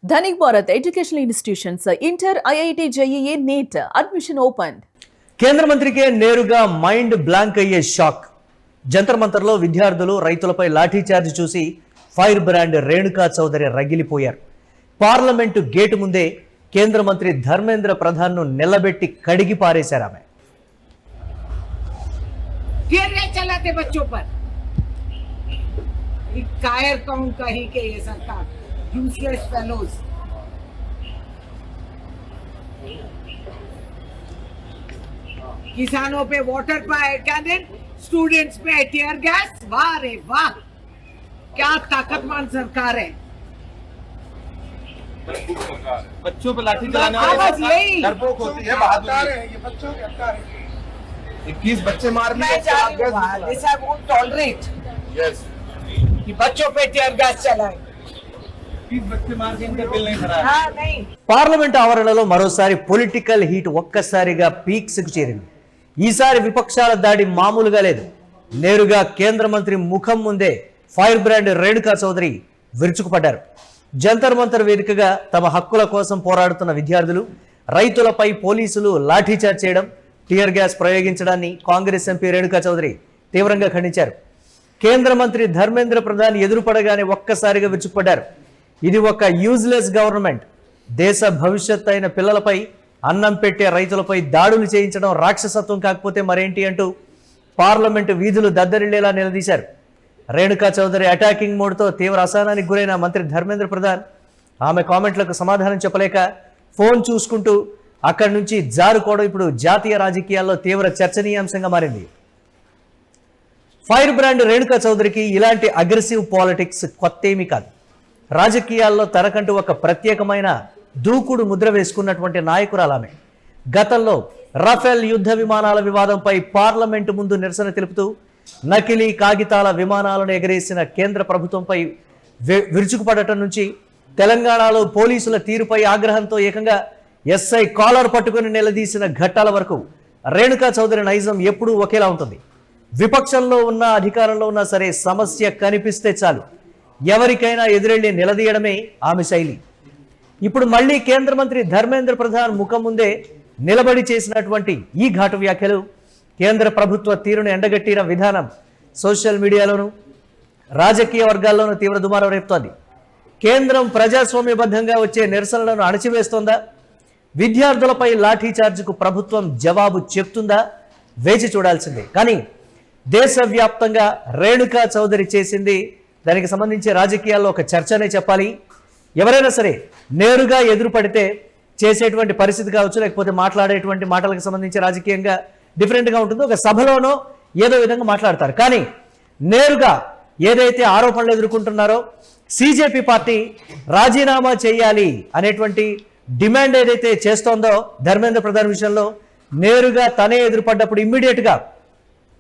Dhanik Bharat Educational Institutions, Inter, IIT, JEE, NEET, admission opened. కేంద్ర మంత్రికే నేరుగా mind blank అయ్యే షాక్. జంతర్ మంతర్లో విద్యార్థులు రైతులపై లాఠీ చార్జ్ చూసి ఫైర్ బ్రాండ్ రేణుకా చౌదరి రగిలిపోయారు. పార్లమెంటు గేటు ముందే కేంద్ర మంత్రి ధర్మేంద్ర ప్రధాన్ ను నిలబెట్టి కడిగి పారేశారు ఆమె. Useless fellows. किसानों पे वाटर कैनन, स्टूडेंट्स पे टीयर गैस. वाह रे वाह, क्या ताकतमान सरकार है. बच्चों पे लाठी चलाने वाले डरपोक होती है, बहादुर है ये बच्चों की हत्या है. 21 बच्चे मार लिए. This I won't tolerate. Yes. कि बच्चों पे टीयर गैस चलाए. పార్లమెంట్ ఆవరణలో మరోసారి పొలిటికల్ హీట్ ఒక్కసారిగా పీక్స్ కు చేరింది. ఈసారి విపక్షాల దాడి మామూలుగా లేదు. నేరుగా కేంద్ర మంత్రి ముఖం ముందే ఫైర్ బ్రాండ్ రేణుకా చౌదరి విరుచుకుపడ్డారు. జంతర్ మంతర్ వేదికగా తమ హక్కుల కోసం పోరాడుతున్న విద్యార్థులు, రైతులపై పోలీసులు లాఠీచార్జ్ చేయడం, టియర్ గ్యాస్ ప్రయోగించడాన్ని కాంగ్రెస్ ఎంపీ రేణుకా చౌదరి తీవ్రంగా ఖండించారు. కేంద్ర మంత్రి ధర్మేంద్ర ప్రధాన్ ఎదురుపడగానే ఒక్కసారిగా విరుచుకుపడ్డారు. ఇది ఒక యూజ్లెస్ గవర్నమెంట్. దేశ భవిష్యత్ అయిన పిల్లలపై, అన్నం పెట్టే రైతులపై దాడులు చేయించడం రాక్షసత్వం కాకపోతే మరేంటి అంటూ పార్లమెంటు వీధులు దద్దరిల్లేలా నిలదీశారు. రేణుకా చౌదరి అటాకింగ్ మోడ్తో తీవ్ర అసహనానికి గురైన మంత్రి ధర్మేంద్ర ప్రధాన్ ఆమె కామెంట్లకు సమాధానం చెప్పలేక ఫోన్ చూసుకుంటూ అక్కడి నుంచి జారుకోవడం ఇప్పుడు జాతీయ రాజకీయాల్లో తీవ్ర చర్చనీయాంశంగా మారింది. ఫైర్ బ్రాండ్ రేణుకా చౌదరికి ఇలాంటి అగ్రెసివ్ పాలిటిక్స్ కొత్తేమీ కాదు. రాజకీయాల్లో తనకంటూ ఒక ప్రత్యేకమైన దూకుడు ముద్ర వేసుకున్నటువంటి నాయకురాలామె. గతంలో రఫేల్ యుద్ధ విమానాల వివాదంపై పార్లమెంటు ముందు నిరసన తెలుపుతూ నకిలీ కాగితాల విమానాలను ఎగరేసిన కేంద్ర ప్రభుత్వంపై విరుచుకుపడటం నుంచి తెలంగాణలో పోలీసుల తీరుపై ఆగ్రహంతో ఏకంగా ఎస్ఐ కాలర్ పట్టుకుని నిలదీసిన ఘట్టాల వరకు రేణుకా చౌదరి నైజం ఎప్పుడూ ఒకేలా ఉంటుంది. విపక్షంలో ఉన్న, అధికారంలో ఉన్నా సరే సమస్య కనిపిస్తే చాలు ఎవరికైనా ఎదురెళ్లి నిలదీయడమే ఆమె శైలి. ఇప్పుడు మళ్ళీ కేంద్ర మంత్రి ధర్మేంద్ర ప్రధాన్ ముఖం ముందే నిలబడి చేసినటువంటి ఈ ఘాటు వ్యాఖ్యలు కేంద్ర ప్రభుత్వ తీరును ఎండగట్టిన విధానం సోషల్ మీడియాలోనూ రాజకీయ వర్గాల్లోనూ తీవ్ర దుమారం రేపుతోంది. కేంద్రం ప్రజాస్వామ్యబద్ధంగా వచ్చే నిరసనలను అణచివేస్తోందా? విద్యార్థులపై లాఠీ చార్జ్కు ప్రభుత్వం జవాబు చెప్తుందా? వేచి చూడాల్సిందే. కానీ దేశవ్యాప్తంగా రేణుకా చౌదరి చేసింది దానికి సంబంధించి రాజకీయాల్లో ఒక చర్చనే చెప్పాలి. ఎవరైనా సరే నేరుగా ఎదురుపడితే చేసేటువంటి పరిస్థితి కావచ్చు, లేకపోతే మాట్లాడేటువంటి మాటలకు సంబంధించి రాజకీయంగా డిఫరెంట్గా ఉంటుంది. ఒక సభలోనో ఏదో విధంగా మాట్లాడతారు. కానీ నేరుగా ఏదైతే ఆరోపణలు ఎదుర్కొంటున్నారో సిజేపీ పార్టీ రాజీనామా చేయాలి అనేటువంటి డిమాండ్ ఏదైతే చేస్తోందో ధర్మేంద్ర ప్రధాన్ విషయంలో నేరుగా తనే ఎదురుపడ్డప్పుడు ఇమ్మీడియట్గా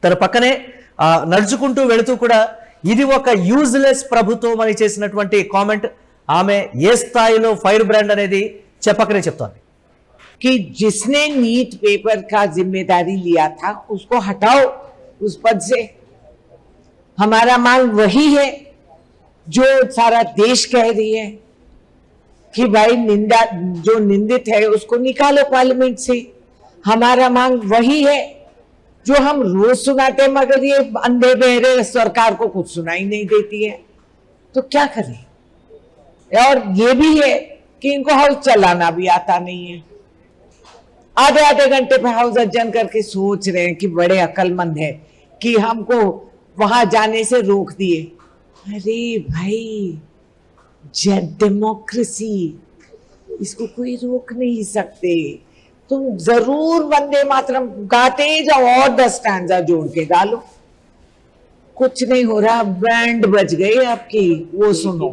తన పక్కనే నడుచుకుంటూ వెళుతూ కూడా ఇది ఒక యూజ్లెస్ ప్రభుత్వం అని చేసినటువంటి కామెంట్ ఆమె ఏ స్థాయిలో ఫైర్ బ్రాండ్ అనేది చెప్పకనే చెప్తోంది. कि जिसने नीट पेपर का जिम्मेदारी लिया था उसको हटाओ उस पद से. हमारा मांग वही है जो सारा देश कह रही है कि भाई निंदा जो निंदित है उसको निकालो पार्लियामेंट से. हमारा मांग वही है जो हम रोज सुनाते, मगर ये अंधे बहरे सरकार को कुछ सुनाई नहीं देती है, तो क्या करें. और ये भी है कि इनको हाउस चलाना भी आता नहीं है. आधे आधे घंटे पे हाउस अध्ययन करके सोच रहे हैं कि बड़े अक्लमंद है कि हमको वहां जाने से रोक दिए. अरे भाई, डेमोक्रेसी, इसको कोई रोक नहीं सकते. तुम जरूर वंदे मातरम गाते जाओ और 10 स्टैंजा जोड़ के डालो. कुछ नहीं हो रहा. बैंड बज गई आपकी, वो सुनो.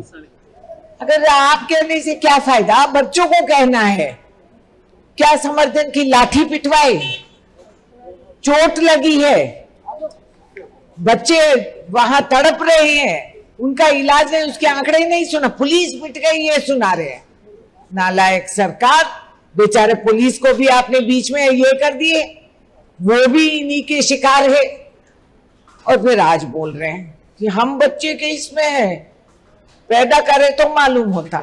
अगर आप कहने से क्या फायदा, बच्चों को कहना है. क्या समर्थन की लाठी पिटवाए, चोट लगी है, बच्चे वहां तड़प रहे हैं, उनका इलाज नहीं, उसके आंकड़े नहीं सुना, पुलिस पिट गई ये सुना रहे हैं. नालायक सरकार. बेचारे पुलिस को भी आपने बीच में ये कर दिए, वो भी इन्हीं के शिकार है. और फिर आज बोल रहे हैं कि हम बच्चे के इसमें पैदा करें तो मालूम होता.